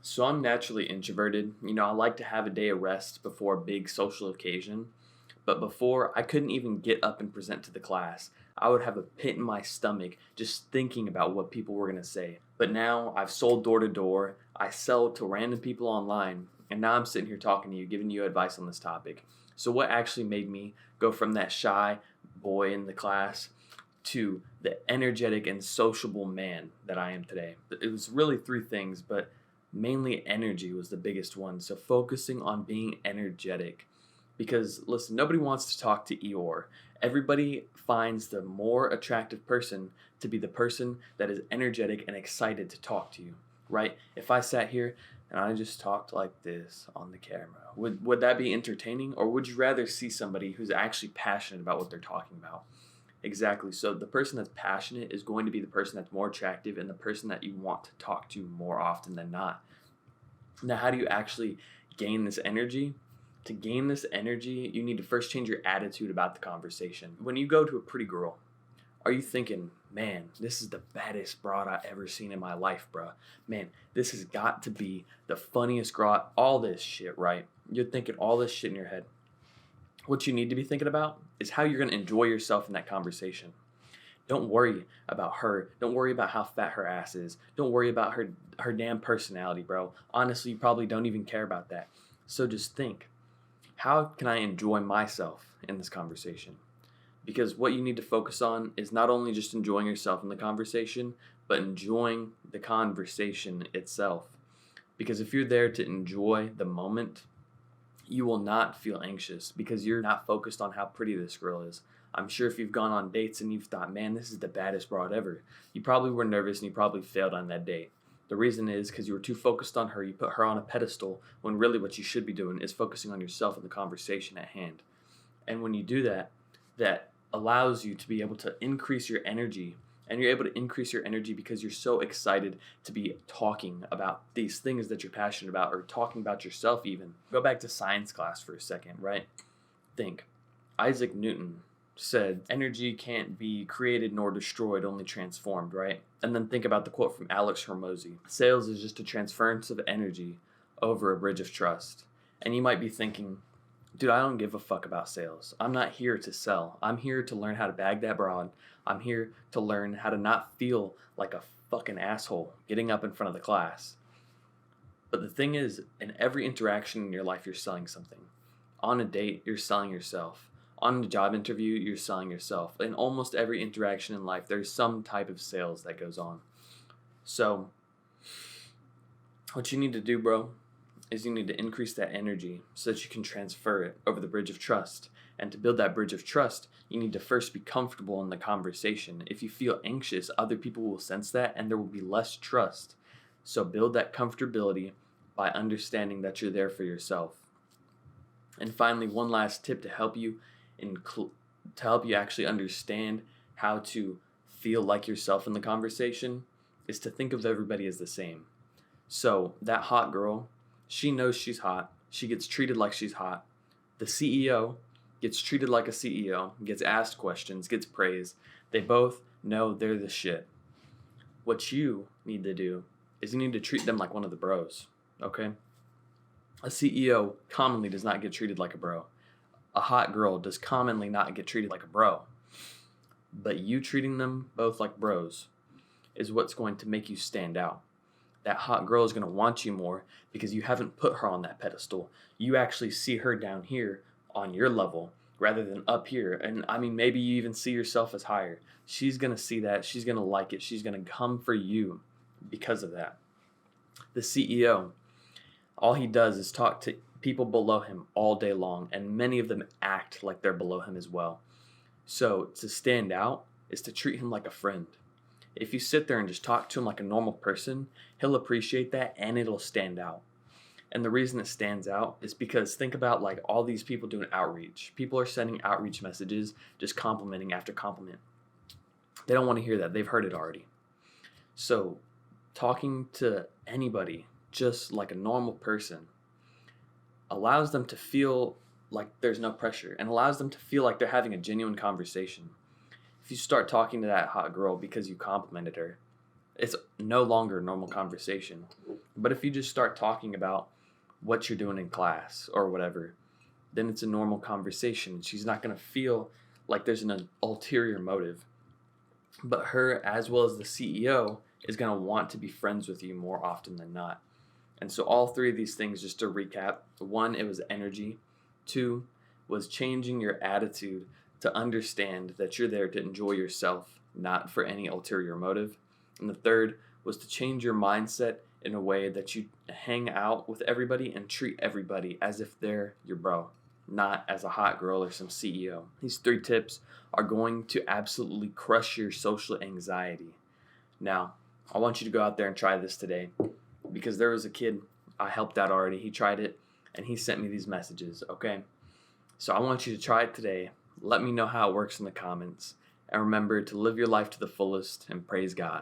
So I'm naturally introverted. I like to have a day of rest before a big social occasion. But before, I couldn't even get up and present to the class. I would have a pit in my stomach just thinking about what people were going to say. But now I've sold door to door, I sell to random people online, and now I'm sitting here talking to you, giving you advice on this topic. So what actually made me go from that shy boy in the class to the energetic and sociable man that I am today? It was really three things, but mainly energy was the biggest one. So focusing on being energetic. Because listen, nobody wants to talk to Eeyore. Everybody finds the more attractive person to be the person that is energetic and excited to talk to you, right? If I sat here and I just talked like this on the camera, would that be entertaining? Or would you rather see somebody who's actually passionate about what they're talking about? Exactly. So the person that's passionate is going to be the person that's more attractive and the person that you want to talk to more often than not. Now, how do you actually gain this energy? To gain this energy, you need to first change your attitude about the conversation. When you go to a pretty girl, are you thinking, man, this is the baddest broad I've ever seen in my life, bro? Man, this has got to be the funniest girl, all this shit, right? You're thinking all this shit in your head. What you need to be thinking about is how you're going to enjoy yourself in that conversation. Don't worry about her. Don't worry about how fat her ass is. Don't worry about her damn personality, bro. Honestly, you probably don't even care about that. So just think, how can I enjoy myself in this conversation? Because what you need to focus on is not only just enjoying yourself in the conversation, but enjoying the conversation itself. Because if you're there to enjoy the moment, you will not feel anxious because you're not focused on how pretty this girl is. I'm sure if you've gone on dates and you've thought, man, this is the baddest broad ever, you probably were nervous and you probably failed on that date. The reason is because you were too focused on her. You put her on a pedestal when really what you should be doing is focusing on yourself and the conversation at hand. And when you do that, that allows you to be able to increase your energy. And you're able to increase your energy because you're so excited to be talking about these things that you're passionate about or talking about yourself even. Go back to science class for a second, right? Think. Isaac Newton said, energy can't be created nor destroyed, only transformed, right? And then think about the quote from Alex Hormozy. Sales is just a transference of energy over a bridge of trust. And you might be thinking, dude, I don't give a fuck about sales. I'm not here to sell. I'm here to learn how to bag that broad. I'm here to learn how to not feel like a fucking asshole getting up in front of the class. But the thing is, in every interaction in your life, you're selling something. On a date, you're selling yourself. On a job interview, you're selling yourself. In almost every interaction in life, there's some type of sales that goes on. So, what you need to do, bro, is you need to increase that energy so that you can transfer it over the bridge of trust. And to build that bridge of trust, you need to first be comfortable in the conversation. If you feel anxious, other people will sense that and there will be less trust. So build that comfortability by understanding that you're there for yourself. And finally, one last tip to help you actually understand how to feel like yourself in the conversation is to think of everybody as the same. So that hot girl, she knows she's hot. She gets treated like she's hot. The CEO gets treated like a CEO, gets asked questions, gets praised. They both know they're the shit. What you need to do is you need to treat them like one of the bros, okay? A CEO commonly does not get treated like a bro. A hot girl does commonly not get treated like a bro. But you treating them both like bros is what's going to make you stand out. That hot girl is going to want you more because you haven't put her on that pedestal. You actually see her down here on your level rather than up here. And I mean, maybe you even see yourself as higher. She's going to see that. She's going to like it. She's going to come for you because of that. The CEO, all he does is talk to people below him all day long, and many of them act like they're below him as well. So to stand out is to treat him like a friend. If you sit there and just talk to him like a normal person, he'll appreciate that and it'll stand out. And the reason it stands out is because think about like all these people doing outreach. People are sending outreach messages, just complimenting after compliment. They don't want to hear that. They've heard it already. So talking to anybody just like a normal person allows them to feel like there's no pressure and allows them to feel like they're having a genuine conversation. If you start talking to that hot girl because you complimented her, it's no longer a normal conversation. But if you just start talking about what you're doing in class or whatever, then it's a normal conversation. She's not going to feel like there's an ulterior motive. But her, as well as the CEO, is going to want to be friends with you more often than not. And so all three of these things, just to recap: 1, it was energy. 2, was changing your attitude to understand that you're there to enjoy yourself, not for any ulterior motive. And the 3rd was to change your mindset in a way that you hang out with everybody and treat everybody as if they're your bro, not as a hot girl or some CEO. These 3 tips are going to absolutely crush your social anxiety. Now, I want you to go out there and try this today, because there was a kid I helped out already. He tried it and he sent me these messages, okay? So I want you to try it today. Let me know how it works in the comments. And remember to live your life to the fullest and praise God.